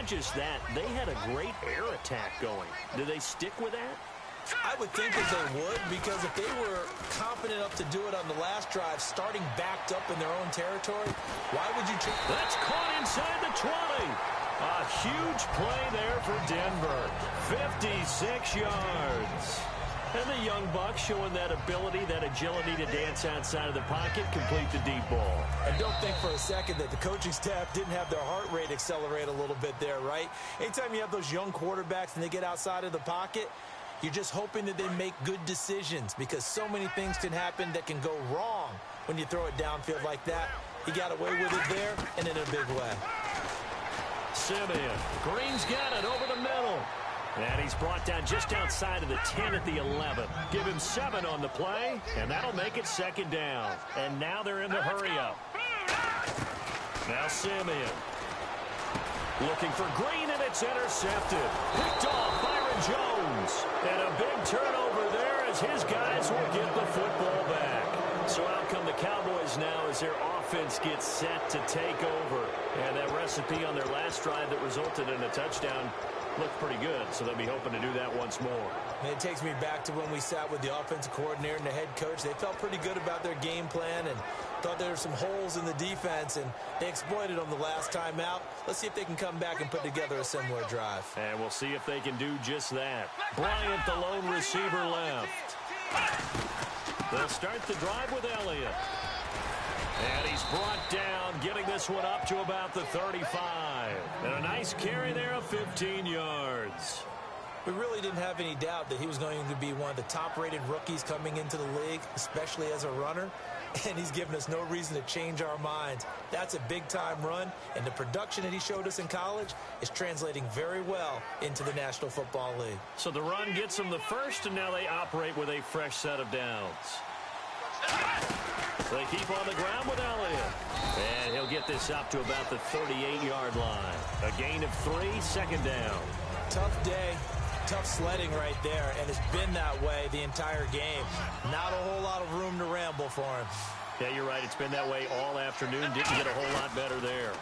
not just that, they had a great air attack going. Do they stick with that? I would think that they would, because if they were confident enough to do it on the last drive, starting backed up in their own territory, why would you change? That's caught inside the 20. A huge play there for Denver. 56 yards. And the young Bucks showing that ability, that agility to dance outside of the pocket, complete the deep ball. And don't think for a second that the coaching staff didn't have their heart rate accelerate a little bit there, right? Anytime you have those young quarterbacks and they get outside of the pocket, you're just hoping that they make good decisions, because so many things can happen that can go wrong when you throw it downfield like that. He got away with it there and in a big way. Simeon. Green's got it over the middle. And he's brought down just outside of the 10 at the 11. Give him 7 on the play, and that'll make it second down. And now they're in the hurry-up. Now Simeon. Looking for Green, and it's intercepted. Picked off Byron Jones. And a big turnover there as his guys will get the football back. So out come the Cowboys now as their offense gets set to take over. And that recipe on their last drive that resulted in a touchdown looked pretty good, so they'll be hoping to do that once more. And it takes me back to when we sat with the offensive coordinator and the head coach. They felt pretty good about their game plan and thought there were some holes in the defense, and they exploited them the last time out. Let's see if they can come back and put together a similar drive. And we'll see if they can do just that. Bryant, the lone receiver, left. They'll start the drive with Elliott. And he's brought down, getting this one up to about the 35. And a nice carry there of 15 yards. We really didn't have any doubt that he was going to be one of the top-rated rookies coming into the league, especially as a runner. And he's given us no reason to change our minds. That's a big-time run, and the production that he showed us in college is translating very well into the National Football League. So the run gets them the first, and now they operate with a fresh set of downs. They keep on the ground with Elliott. And he'll get this up to about the 38-yard line. A gain of 3, second down. Tough day, tough sledding right there, and it's been that way the entire game. Not a whole lot of room to ramble for him. Yeah, you're right. It's been that way all afternoon. Didn't get a whole lot better there.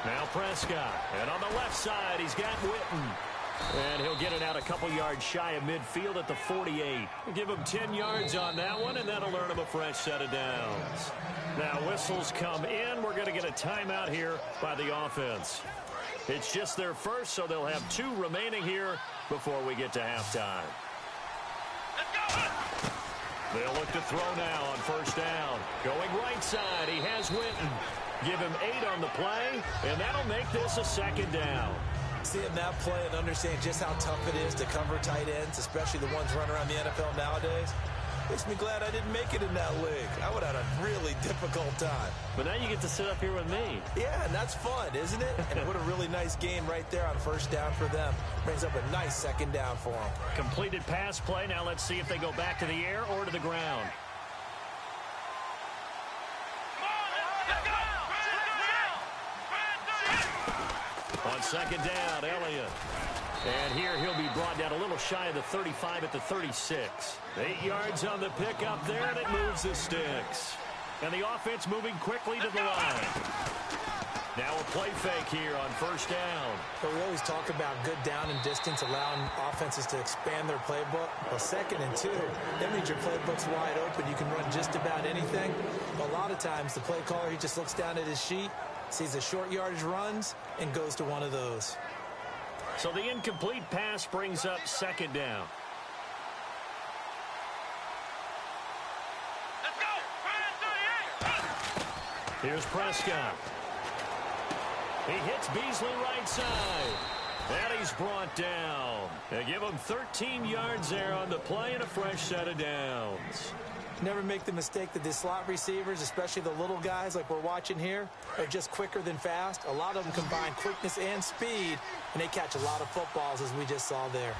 Now Prescott. And on the left side, he's got Witten. And he'll get it out a couple yards shy of midfield at the 48. Give him 10 yards on that one, and that'll earn him a fresh set of downs. Now whistles come in. We're going to get a timeout here by the offense. It's just their first, so they'll have 2 remaining here before we get to halftime. They'll look to throw now on first down. Going right side, he has Witten. Give him 8 on the play, and that'll make this a second down. Seeing that play and understand just how tough it is to cover tight ends, especially the ones running around the NFL nowadays, makes me glad I didn't make it in that league. I would have had a really difficult time. But now you get to sit up here with me. Yeah, and that's fun, isn't it? And what a really nice gain right there on first down for them. Brings up a nice second down for them. Completed pass play. Now let's see if they go back to the air or to the ground. On second down, Elliott. And here he'll be brought down a little shy of the 35 at the 36. 8 yards on the pickup there, and it moves the sticks. And the offense moving quickly to the line. Now a play fake here on first down. But we always talk about good down and distance, allowing offenses to expand their playbook. Well, 2nd and 2, that means your playbook's wide open. You can run just about anything. But a lot of times the play caller, he just looks down at his sheet, sees the short yardage runs, and goes to one of those. So the incomplete pass brings up second down. Let's go! Here's Prescott. He hits Beasley right side. And he's brought down. They give him 13 yards there on the play and a fresh set of downs. Never make the mistake that the slot receivers, especially the little guys like we're watching here, are just quicker than fast. A lot of them combine quickness and speed, and they catch a lot of footballs, as we just saw there.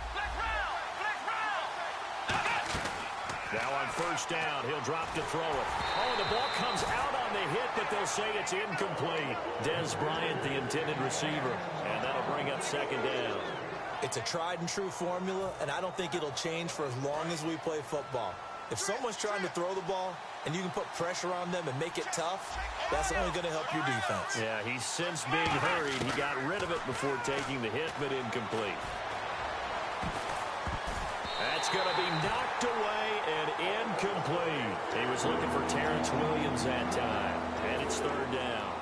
Now on first down, he'll drop to throw it. Oh, and the ball comes out on the hit, but they'll say it's incomplete. Dez Bryant, the intended receiver, and that'll bring up second down. It's a tried-and-true formula, and I don't think it'll change for as long as we play football. If someone's trying to throw the ball, and you can put pressure on them and make it tough, that's only going to help your defense. Yeah, he's since being hurried. He got rid of it before taking the hit, but incomplete. That's going to be knocked away and incomplete. He was looking for Terrence Williams that time, and it's third down.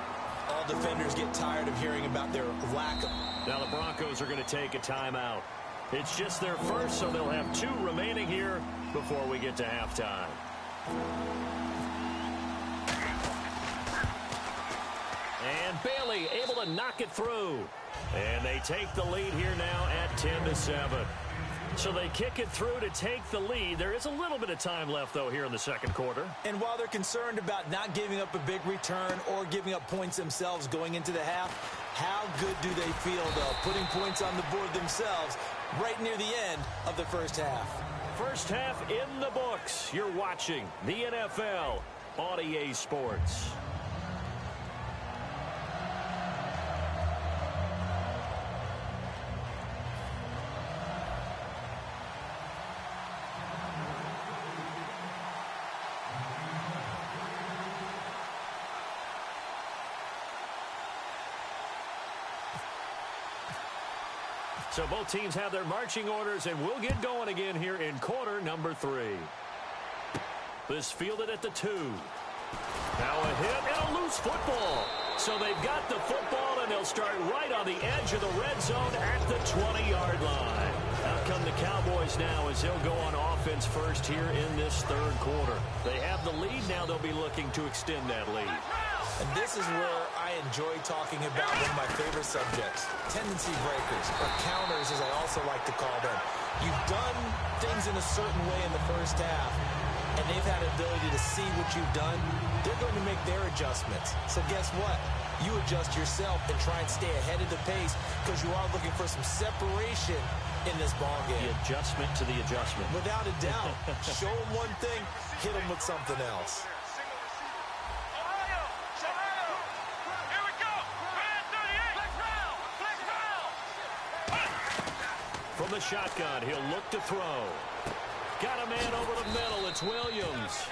All defenders get tired of hearing about their lack of... Now the Broncos are going to take a timeout. It's just their first, so they'll have 2 remaining here before we get to halftime. And Bailey able to knock it through. And they take the lead here now at 10-7. So they kick it through to take the lead. There is a little bit of time left, though, here in the second quarter. And while they're concerned about not giving up a big return or giving up points themselves going into the half, how good do they feel, though, putting points on the board themselves right near the end of the first half? First half in the books. You're watching the NFL on EA Sports. So both teams have their marching orders, and we'll get going again here in quarter number 3. This fielded at the 2. Now a hit and a loose football. So they've got the football, and they'll start right on the edge of the red zone at the 20-yard line. Out come the Cowboys now as they'll go on offense first here in this third quarter. They have the lead. Now they'll be looking to extend that lead. And this is where I enjoy talking about one of my favorite subjects, tendency breakers, or counters as I also like to call them. You've done things in a certain way in the first half, and they've had ability to see what you've done. They're going to make their adjustments. So guess what? You adjust yourself and try and stay ahead of the pace because you are looking for some separation in this ball game. The adjustment to the adjustment. Without a doubt. Show them one thing, hit them with something else. From the shotgun, he'll look to throw. Got a man over the middle. It's Williams.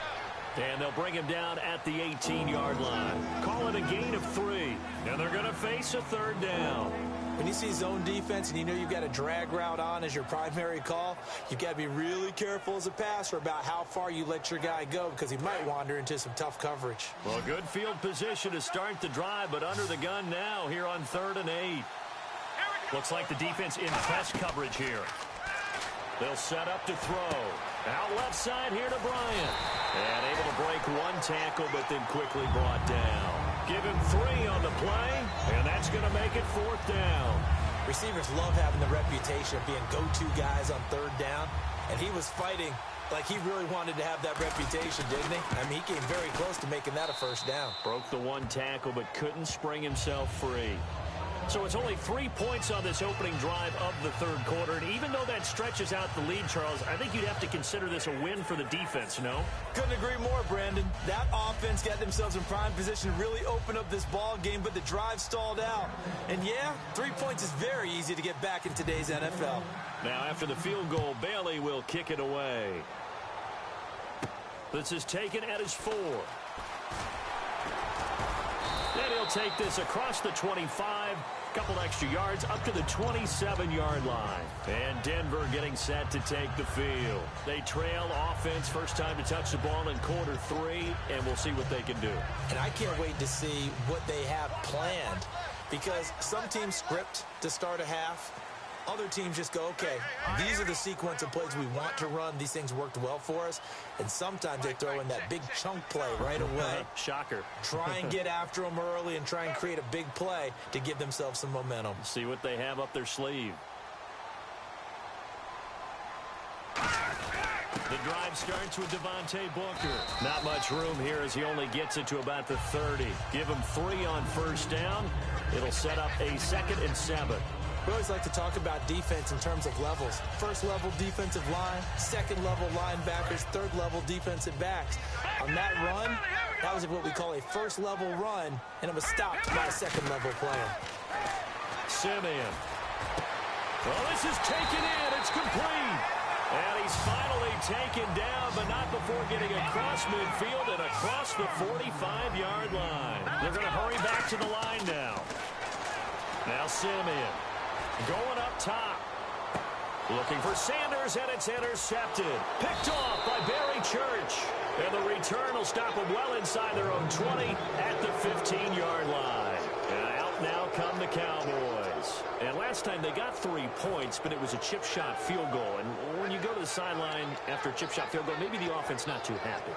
And they'll bring him down at the 18-yard line. Call it a gain of 3. And they're going to face a third down. When you see zone defense and you know you've got a drag route on as your primary call, you've got to be really careful as a passer about how far you let your guy go because he might wander into some tough coverage. Well, good field position to start the drive, but under the gun now here on 3rd and 8. Looks like the defense in press coverage here. They'll set up to throw. Out left side here to Bryant. And able to break one tackle, but then quickly brought down. Give him 3 on the play, and that's going to make it 4th down. Receivers love having the reputation of being go-to guys on 3rd down, and he was fighting like he really wanted to have that reputation, didn't he? I mean, he came very close to making that a first down. Broke the one tackle, but couldn't spring himself free. So it's only 3 points on this opening drive of the third quarter. And even though that stretches out the lead, Charles, I think you'd have to consider this a win for the defense, no? Couldn't agree more, Brandon. That offense got themselves in prime position to really open up this ball game, but the drive stalled out. And yeah, 3 points is very easy to get back in today's NFL. Now after the field goal, Bailey will kick it away. This is taken at his 4. And he'll take this across the 25, couple extra yards up to the 27-yard line. And Denver getting set to take the field. They trail offense, first time to touch the ball in quarter 3, and we'll see what they can do. And I can't wait to see what they have planned because some teams script to start a half. Other teams just go, okay, these are the sequence of plays we want to run. These things worked well for us. And sometimes they throw in that big chunk play right away. Shocker. Try and get after them early and try and create a big play to give themselves some momentum. See what they have up their sleeve. The drive starts with Devontae Booker. Not much room here as he only gets it to about the 30. Give him 3 on first down. It'll set up a 2nd and 7. We always like to talk about defense in terms of levels. First level defensive line, second level linebackers, third level defensive backs. On that run, that was what we call a first level run, and it was stopped by a second level player. Simeon. Well, this is taken in. It's complete. And he's finally taken down, but not before getting across midfield and across the 45-yard line. They're going to hurry back to the line now. Now Simeon going up top. Looking for Sanders, and it's intercepted. Picked off by Barry Church. And the return will stop them well inside their own 20 at the 15-yard line. And out now come the Cowboys. And last time they got 3 points, but it was a chip shot field goal. And when you go to the sideline after a chip shot field goal, maybe the offense not too happy.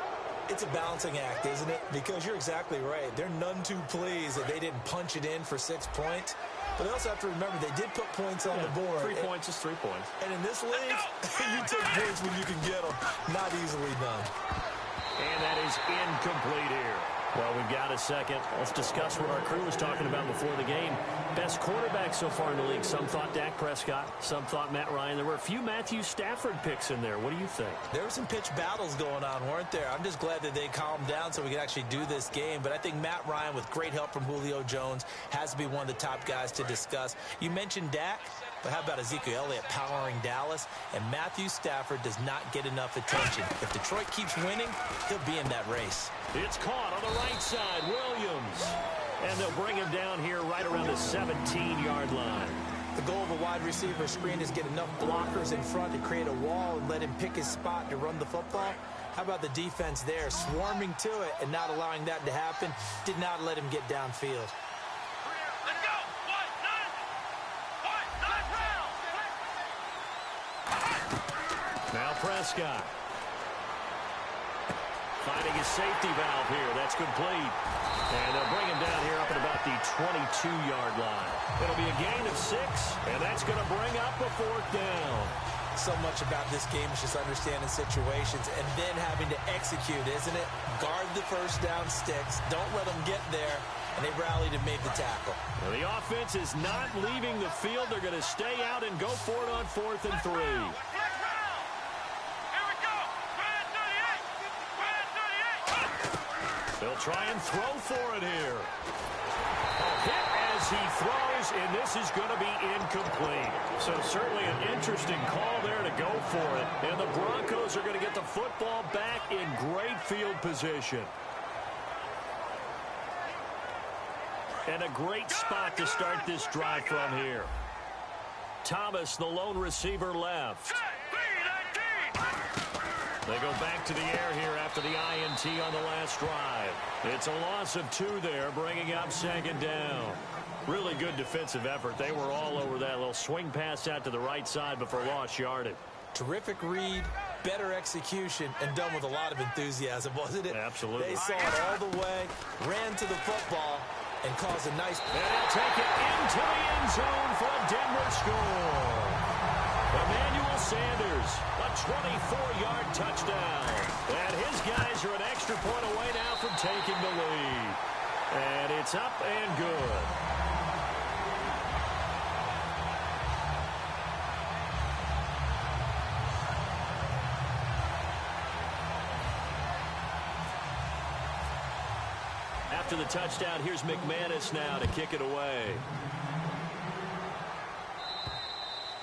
It's a balancing act, isn't it? Because you're exactly right. They're none too pleased that they didn't punch it in for 6 points. But they also have to remember they did put points on the board. 3 points is 3 points. And in this league, you take points when you can get them. Not easily done. And that is incomplete here. Well, we've got a second. Let's discuss what our crew was talking about before the game. Best quarterback so far in the league. Some thought Dak Prescott. Some thought Matt Ryan. There were a few Matthew Stafford picks in there. What do you think? There were some pitch battles going on, weren't there? I'm just glad that they calmed down so we could actually do this game. But I think Matt Ryan, with great help from Julio Jones, has to be one of the top guys to discuss. You mentioned Dak. But how about Ezekiel Elliott powering Dallas? And Matthew Stafford does not get enough attention. If Detroit keeps winning, he'll be in that race. It's caught on the right side, Williams. And they'll bring him down here right around the 17-yard line. The goal of a wide receiver screen is get enough blockers in front to create a wall and let him pick his spot to run the football. How about the defense there, swarming to it and not allowing that to happen? Did not let him get downfield. Let's go. Now Prescott. Finding his safety valve here. That's complete. And they'll bring him down here up at about the 22-yard line. It'll be a gain of 6, and that's going to bring up a 4th down. So much about this game is just understanding situations and then having to execute, isn't it? Guard the first down sticks. Don't let them get there. And they rallied and made the tackle. Well, the offense is not leaving the field. They're going to stay out and go for it on 4th and 3. They'll try and throw for it here. A hit as he throws, and this is going to be incomplete. So certainly an interesting call there to go for it. And the Broncos are going to get the football back in great field position. And a great spot to start this drive from here. Thomas, the lone receiver, left. They go back to the air here after the INT on the last drive. It's a loss of 2 there, bringing up 2nd down. Really good defensive effort. They were all over that little swing pass out to the right side before lost yardage. Terrific read, better execution, and done with a lot of enthusiasm, wasn't it? Absolutely. They saw it all the way, ran to the football, and caused a nice... And they'll take it into the end zone for a Denver score. Emmanuel Sanders, a 24-yard touchdown. And his guys are an extra point away now from taking the lead. And it's up and good. After the touchdown, here's McManus now to kick it away.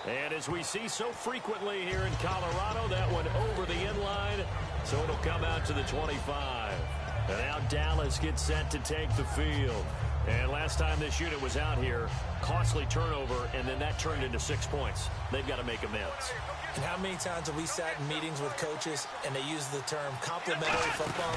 And as we see so frequently here in Colorado, that one over the end line, so it'll come out to the 25. And now Dallas gets set to take the field. And last time this unit was out here, costly turnover, and then that turned into 6 points. They've got to make amends. And how many times have we sat in meetings with coaches and they use the term complementary football?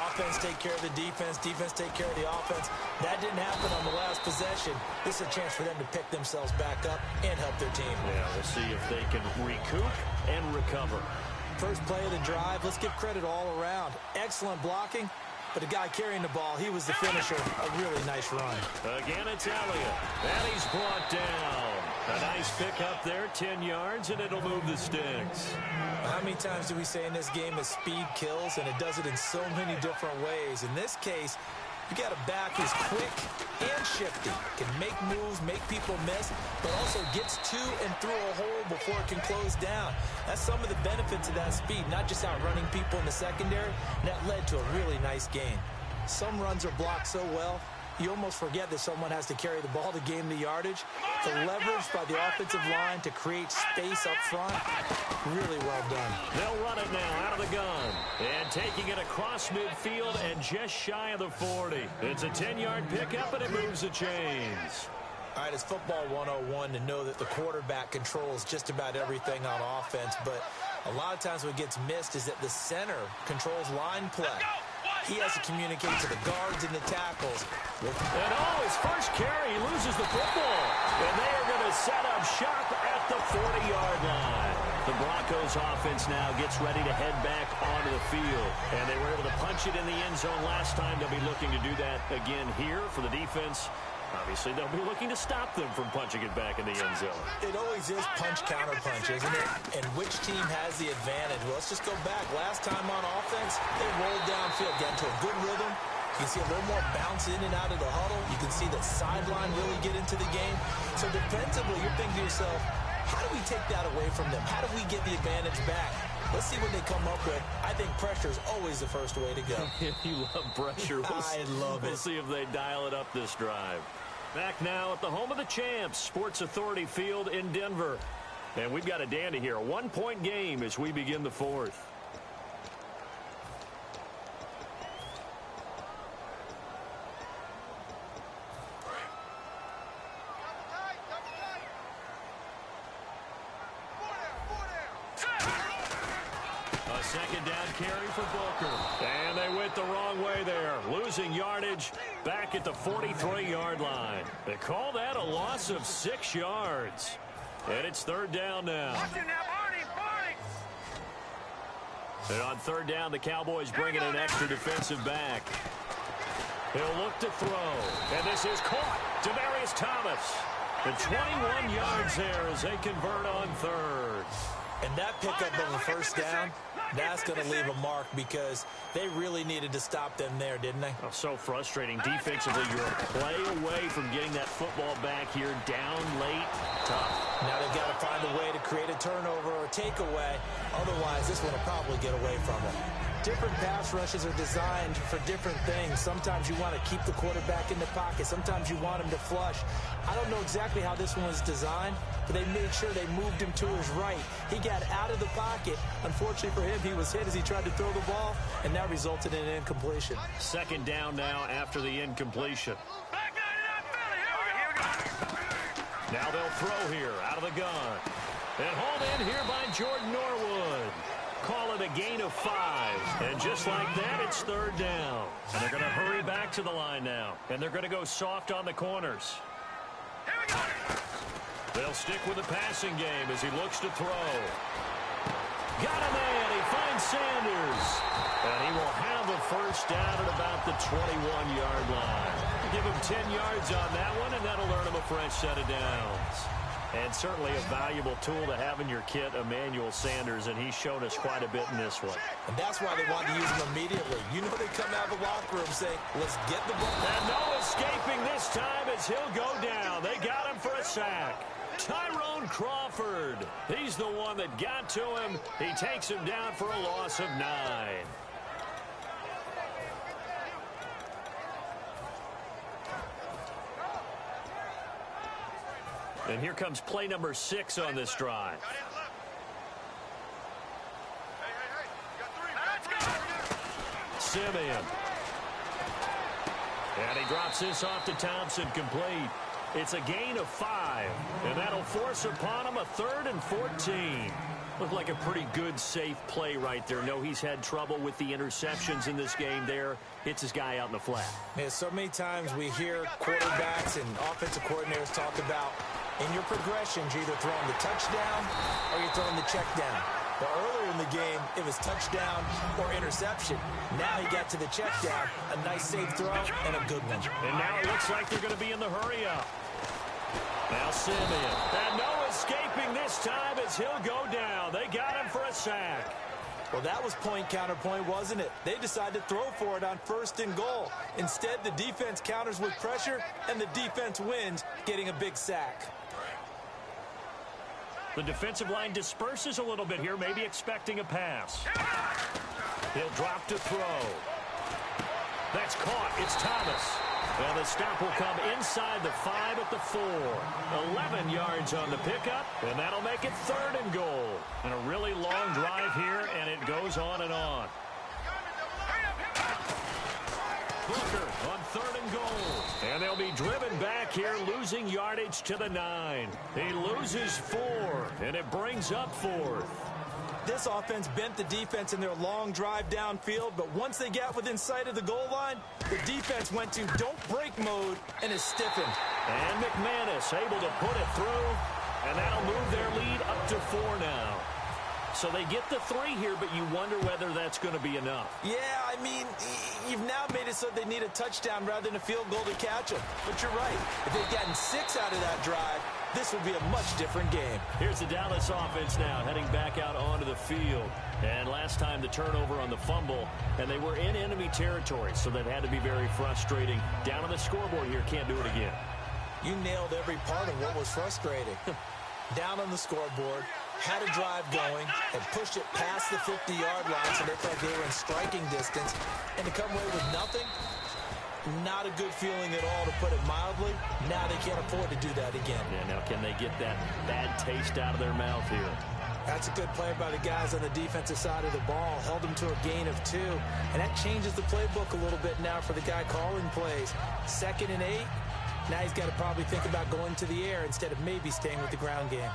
Offense take care of the defense, defense take care of the offense. That didn't happen on the last possession. This is a chance for them to pick themselves back up and help their team. Yeah, we'll see if they can recoup and recover. First play of the drive, let's give credit all around. Excellent blocking, but the guy carrying the ball, he was the finisher. A really nice run. Again, it's Elliott. And he's brought down. A nice pick up there, 10 yards, and it'll move the sticks. How many times do we say in this game that speed kills, and it does it in so many different ways? In this case, you got a back who's quick and shifty, can make moves, make people miss, but also gets to and through a hole before it can close down. That's some of the benefits of that speed, not just outrunning people in the secondary, and that led to a really nice gain. Some runs are blocked so well, you almost forget that someone has to carry the ball to gain the yardage. The leverage by the offensive line to create space up front, really well done. They'll run it now out of the gun. And taking it across midfield and just shy of the 40. It's a 10-yard pickup, and it moves the chains. All right, it's football 101 to know that the quarterback controls just about everything on offense, but a lot of times what gets missed is that the center controls line play. He has to communicate to the guards and the tackles. And his first carry, he loses the football. And they are going to set up shop at the 40-yard line. The Broncos offense now gets ready to head back onto the field. And they were able to punch it in the end zone last time. They'll be looking to do that again here for the defense. Obviously, they'll be looking to stop them from punching it back in the end zone. It always is punch-counter-punch, isn't it? And which team has the advantage? Well, let's just go back. Last time on offense, they rolled downfield, got into a good rhythm. You can see a little more bounce in and out of the huddle. You can see the sideline really get into the game. So defensively, you're thinking to yourself, how do we take that away from them? How do we get the advantage back? Let's see what they come up with. I think pressure is always the first way to go. You love pressure. I love it. We'll see if they dial it up this drive. Back now at the home of the champs, Sports Authority Field in Denver. And we've got a dandy here. A one-point game as we begin the fourth. A second down carry for Booker. And they went the wrong way there. Losing yardage back at the 43-yard line. They call that a loss of 6 yards. And it's third down now. And on third down, the Cowboys bring in an extra defensive back. He'll look to throw. And this is caught. Demaryius Thomas. The 21 yards there as they convert on third. And that pickup of a first down, that's going to leave a mark because they really needed to stop them there, didn't they? Oh, so frustrating. Defensively, you're a play away from getting that football back here. Down late. Tough. Now they've got to find a way to create a turnover or a takeaway. Otherwise, this one will probably get away from them. Different pass rushes are designed for different things. Sometimes you want to keep the quarterback in the pocket. Sometimes you want him to flush. I don't know exactly how this one was designed, but they made sure they moved him to his right. He got out of the pocket. Unfortunately for him, he was hit as he tried to throw the ball, and that resulted in an incompletion. Second down now after the incompletion. Now they'll throw here out of the gun. And hauled in here by Jordan Norwood. Call it a gain of 5. And just like that, it's third down. And they're going to hurry back to the line now. And they're going to go soft on the corners. They'll stick with the passing game as he looks to throw. Got a man. He finds Sanders. And he will have a first down at about the 21-yard line. Give him 10 yards on that one, and that'll earn him a fresh set of downs. And certainly a valuable tool to have in your kit, Emmanuel Sanders, and he's shown us quite a bit in this one. And that's why they want to use him immediately. You know they come out of the locker room saying, let's get the ball. And no escaping this time as he'll go down. They got him for a sack. Tyrone Crawford. He's the one that got to him. He takes him down for a loss of 9. And here comes play number 6 on this drive. Simeon. And he drops this off to Thompson, complete. It's a gain of 5, and that'll force upon him a 3rd and 14. Looked like a pretty good, safe play right there. No, he's had trouble with the interceptions in this game there. Hits his guy out in the flat. Yeah, so many times we hear quarterbacks and offensive coordinators talk about in your progressions, you're either throwing the touchdown or you're throwing the check down. But earlier in the game, it was touchdown or interception. Now he got to the check down, a nice safe throw, and a good one. And now it looks like they're going to be in the hurry up. Now Simeon. And no escaping this time as he'll go down. They got him for a sack. Well, that was point counterpoint, wasn't it? They decided to throw for it on 1st and goal. Instead, the defense counters with pressure, and the defense wins, getting a big sack. The defensive line disperses a little bit here, maybe expecting a pass. He'll drop to throw. That's caught. It's Thomas. And the stop will come inside the 5 at the 4. 11 yards on the pickup, and that'll make it 3rd and goal. And a really long drive here, and it goes on and on. Booker on 3rd and goal. And they'll be driven back here, losing yardage to the 9. He loses 4, and it brings up 4th. This offense bent the defense in their long drive downfield, but once they got within sight of the goal line, the defense went to don't break mode and is stiffened. And McManus able to put it through, and that'll move their lead up to 4 now. So they get the 3 here, but you wonder whether that's going to be enough. Yeah, I mean, you've now made it so they need a touchdown rather than a field goal to catch them. But you're right. If they'd gotten 6 out of that drive, this would be a much different game. Here's the Dallas offense now heading back out onto the field. And last time the turnover on the fumble, and they were in enemy territory, so that had to be very frustrating. Down on the scoreboard here, can't do it again. You nailed every part of what was frustrating. Down on the scoreboard, had a drive going, and pushed it past the 50-yard line so they thought they were in striking distance, and to come away with nothing, not a good feeling at all, to put it mildly. Now they can't afford to do that again. Yeah, now can they get that bad taste out of their mouth here? That's a good play by the guys on the defensive side of the ball. Held them to a gain of 2, and that changes the playbook a little bit now for the guy calling plays. 2nd and 8. Now he's got to probably think about going to the air instead of maybe staying with the ground game.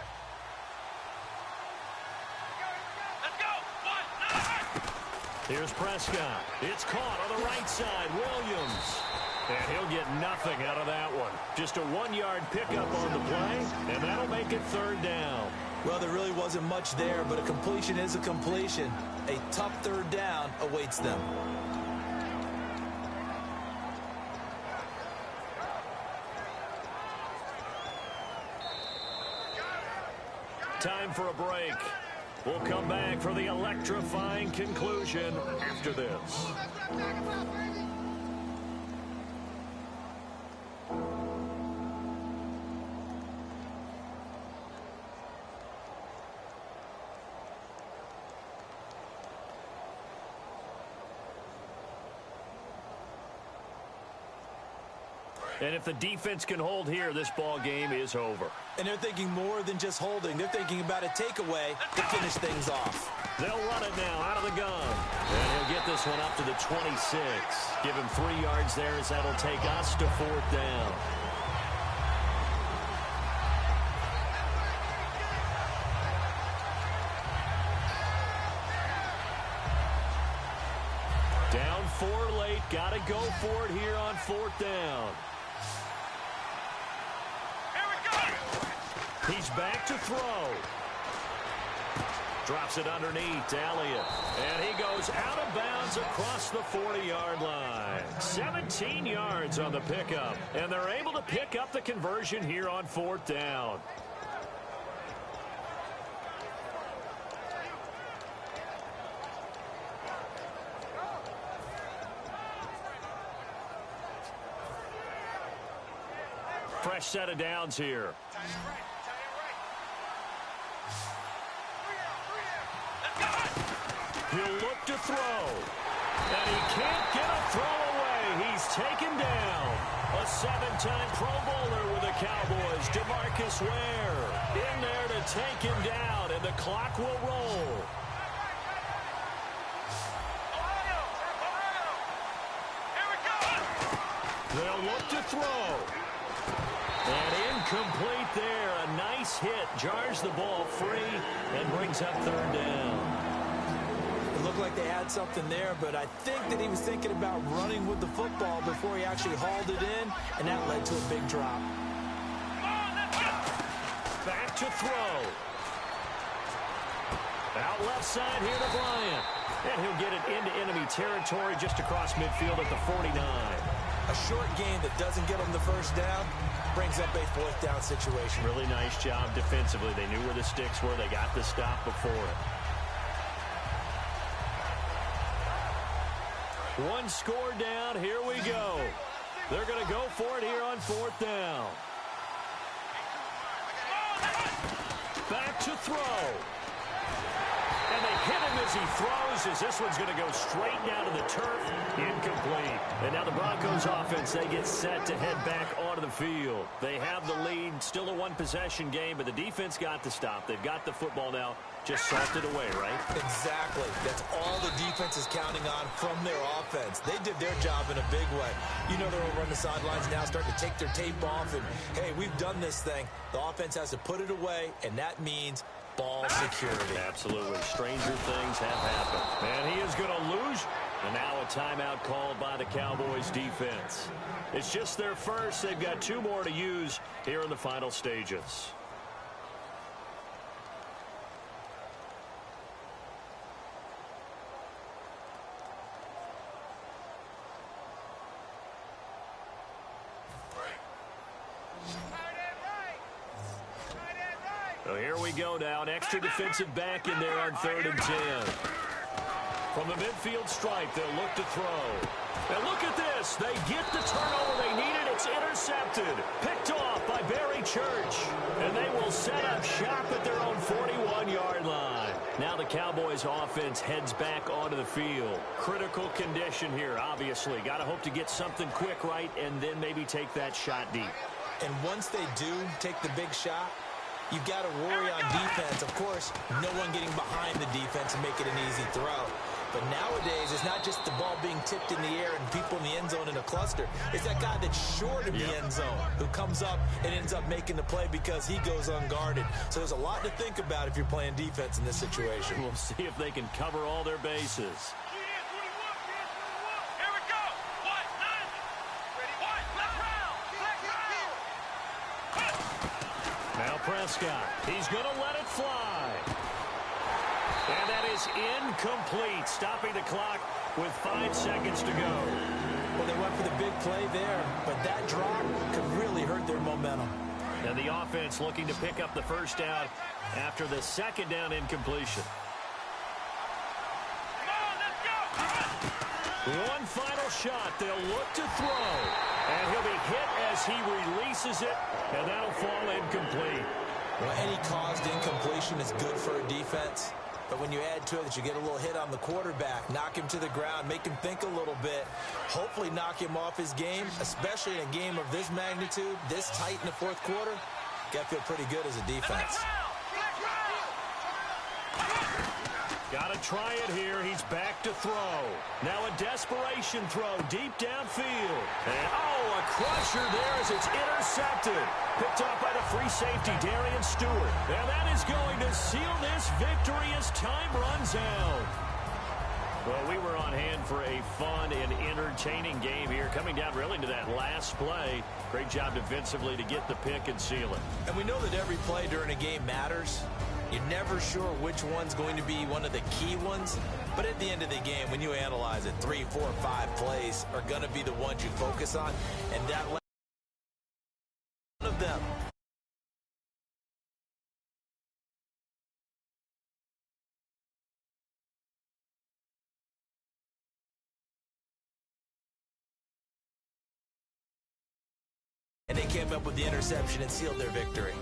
Here's Prescott. It's caught on the right side. Williams. And he'll get nothing out of that one. Just a 1-yard pickup on the play, and that'll make it 3rd down. Well, there really wasn't much there, but a completion is a completion. A tough 3rd down awaits them. Time for a break. We'll come back for the electrifying conclusion after this. And if the defense can hold here, this ball game is over. And they're thinking more than just holding. They're thinking about a takeaway to finish things off. They'll run it now out of the gun. And he'll get this one up to the 26. Give him 3 yards there as that'll take us to 4th down. Down 4 late. Got to go for it here on 4th down. He's back to throw. Drops it underneath to Elliott. And he goes out of bounds across the 40-yard line. 17 yards on the pickup. And they're able to pick up the conversion here on 4th down. Fresh set of downs here. He'll look to throw. And he can't get a throw away. He's taken down. A 7-time Pro Bowler with the Cowboys, DeMarcus Ware, in there to take him down, and the clock will roll. They'll look to throw. And incomplete there. A nice hit. Jars the ball free and brings up 3rd down. It looked like they had something there, but I think that he was thinking about running with the football before he actually hauled it in, and that led to a big drop. Back to throw. Out left side here to Bryant. And he'll get it into enemy territory just across midfield at the 49. A short gain that doesn't get them the 1st down brings up a 4th down situation. Really nice job defensively. They knew where the sticks were. They got the stop before it. 1 score down. Here we go. They're going to go for it here on 4th down. Back to throw. And they hit him as he throws, as this one's going to go straight down to the turf. Incomplete. And now the Broncos offense, they get set to head back onto the field. They have the lead, still a one-possession game, but the defense got the stop. They've got the football now, just salted away, right? Exactly. That's all the defense is counting on from their offense. They did their job in a big way. You know they're over on the sidelines now, starting to take their tape off, and, hey, we've done this thing. The offense has to put it away, and that means ball security. Absolutely. Stranger things have happened. And he is going to lose. And now a timeout called by the Cowboys defense. It's just their first. They've got 2 more to use here in the final stages. So here we go now. An extra defensive back in there on 3rd and 10. From the midfield stripe, they'll look to throw. And look at this. They get the turnover they needed. It's intercepted. Picked off by Barry Church. And they will set up shop at their own 41-yard line. Now the Cowboys offense heads back onto the field. Critical condition here, obviously. Got to hope to get something quick right and then maybe take that shot deep. And once they do take the big shot, you've got to worry on defense. Of course, no one getting behind the defense and make it an easy throw. But nowadays, it's not just the ball being tipped in the air and people in the end zone in a cluster. It's that guy that's short of the end zone who comes up and ends up making the play because he goes unguarded. So there's a lot to think about if you're playing defense in this situation. We'll see if they can cover all their bases. Now Prescott, he's going to let it fly. And that is incomplete, stopping the clock with 5 seconds to go. Well, they went for the big play there, but that drop could really hurt their momentum. And the offense looking to pick up the first down after the 2nd down incompletion. One final shot. They'll look to throw. And he'll be hit as he releases it, and that'll fall incomplete. Well, any caused incompletion is good for a defense. But when you add to it that you get a little hit on the quarterback, knock him to the ground, make him think a little bit, hopefully knock him off his game, especially in a game of this magnitude, this tight in the 4th quarter, got to feel pretty good as a defense. Got to try it here. He's back to throw. Now a desperation throw deep downfield. And, oh, a crusher there as it's intercepted. Picked off by the free safety, Darian Stewart. And that is going to seal this victory as time runs out. Well, we were on hand for a fun and entertaining game here, coming down really to that last play. Great job defensively to get the pick and seal it. And we know that every play during a game matters. You're never sure which one's going to be one of the key ones. But at the end of the game, when you analyze it, 3, 4, 5 plays are going to be the ones you focus on. And that one of them. And they came up with the interception and sealed their victory.